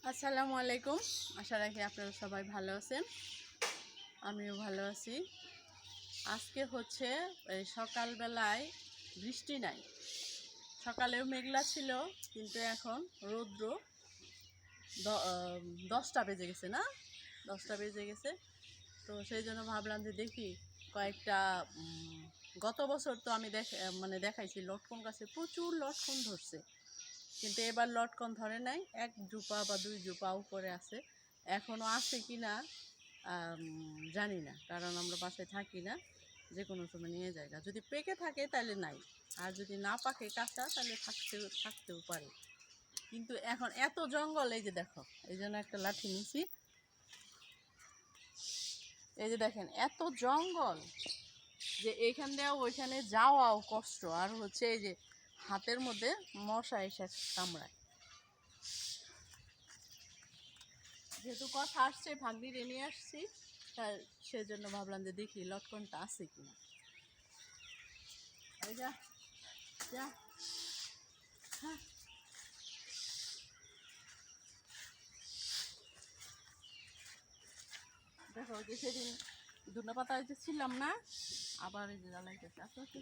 আসসালামু আলাইকুম। আশা রাখি আপনারা সবাই ভালো আছেন, আমিও ভালো আছি। আজকে হচ্ছে সকালবেলায় বৃষ্টি নাই, সকালেও মেঘলা ছিল, কিন্তু এখন রৌদ্র 10টা বেজে গেছে না, 10টা বেজে গেছে। তো সেই জন্য ভাবলাম যে দেখি কয়েকটা গত বছর তো আমি দেখাইছি লটকন গাছে প্রচুর লটকন ধরছে, কিন্তু এবার লটকন ধরে নাই, এক জুপা বা দুই জুপা উপরে আছে। এখনও আছে কি না জানি না, কারণ আমরা বাসায় থাকি না, যে কোনো সময় নিয়ে যায়। যদি পেকে থাকে তাহলে নাই, আর যদি না পাকে কাঁচা তাহলে থাকতেও পারে। কিন্তু এখন এত জঙ্গল, এই যে দেখো, এই জন্য একটা লাঠি নিছি। এই যে দেখেন এত জঙ্গল যে এইখান দিয়ে ওইখানে যাওয়াও কষ্ট, আর হচ্ছে এই যে হাতের মধ্যে মশা এসে কামড়ায়। যেহেতু কথা আসছে, ভাগ্নিরে নিয়ে আসছি, তাই সেজন্য ভাবলাম যে দেখি লটকনটা আছে কিনা। এই যা যা, হ্যাঁ দেখো, যে সেদিন ধনে পাতা যে ছিলাম না, আবার এই যে জ্বালাইতেছে। আচ্ছা আচ্ছা,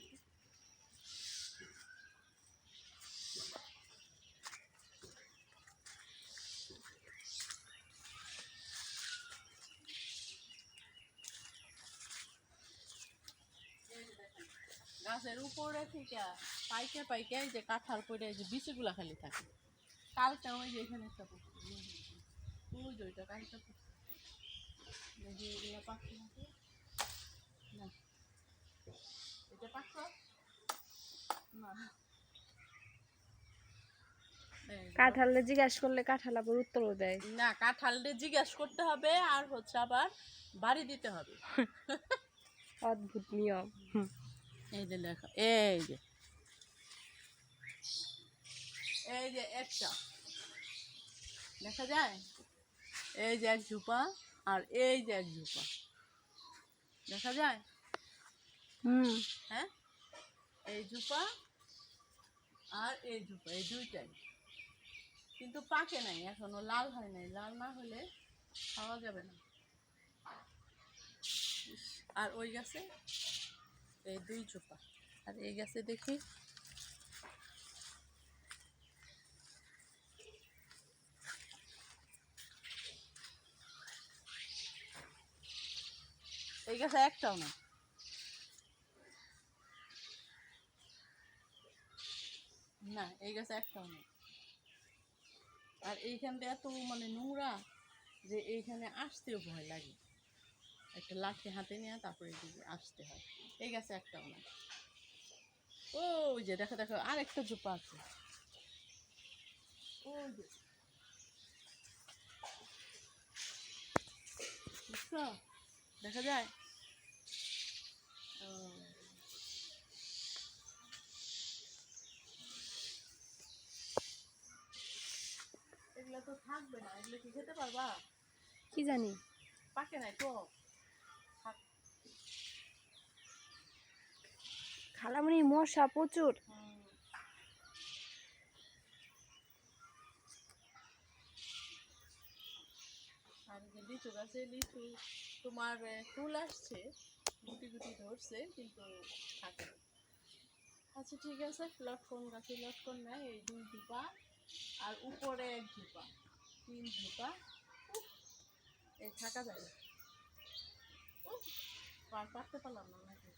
গাছের উপরে থেকে পাইকে পাইকে এই যে কাঁঠাল পড়ে, এই যে বিচিগুলা খালি থাকে। কালকে ওই যে এখানে একটা পড়ছে, ওই যে ওইটা কালকে পড়ছে, দেখি এগুলো পাখি নাকি না, এটা পাখি না। কাঁঠালে জিজ্ঞাসা করলে কাঁঠাল আবার উত্তরও দেয় না, কাঁঠালটা জিজ্ঞেস করতে হবে, আর হচ্ছে আবার বাড়ি দিতে হবে। অদ্ভুত নিয়ম। এই যে দেখো, এই যে এই যে একটা দেখা যায়, এই যে এক ঝুপা, আর এই যে এক ঝুপা দেখা যায়। হ্যাঁ, এই ঝুপা আর এই ঝুপা, এই দুইটাই, কিন্তু পাকে নাই এখনো, লাল হয় নাই, লাল না হলে খাওয়া যাবে না। আর ওই গাছে এই দুই ঝুপা, আর এই গাছে দেখি এই গাছে একটাও না। না, এই গাছে একটাও নেই। আর এইখানটা এত নোংরা যে এইখানে আসতেও ভয় লাগে, একটা লাঠি হাতে নিয়ে তারপরে আসতে হয়। এই গাছে একটাও না। ওই যে দেখো দেখো, আর একটা জোপা আছে, ওই যে বুঝছো, দেখা যায়। এগুলো তো থাকবে না, এগুলো কি খেতে পারবা? কি জানি, পাকে নাই তো। খালামণি মশা প্রচুর। আর যে লিচু গাছে লিচু তোমার ফুল আসছে, গুটি গুটি ধরছে, কিন্তু থাকে না। আচ্ছা ঠিক আছে, লটকন গাছে লটকন নাই, এই দুই ঝুপা আর উপরে এক ঝুপা, তিন ঝুপা, এই থাকা যায়। পারতে পারলাম না নাকি।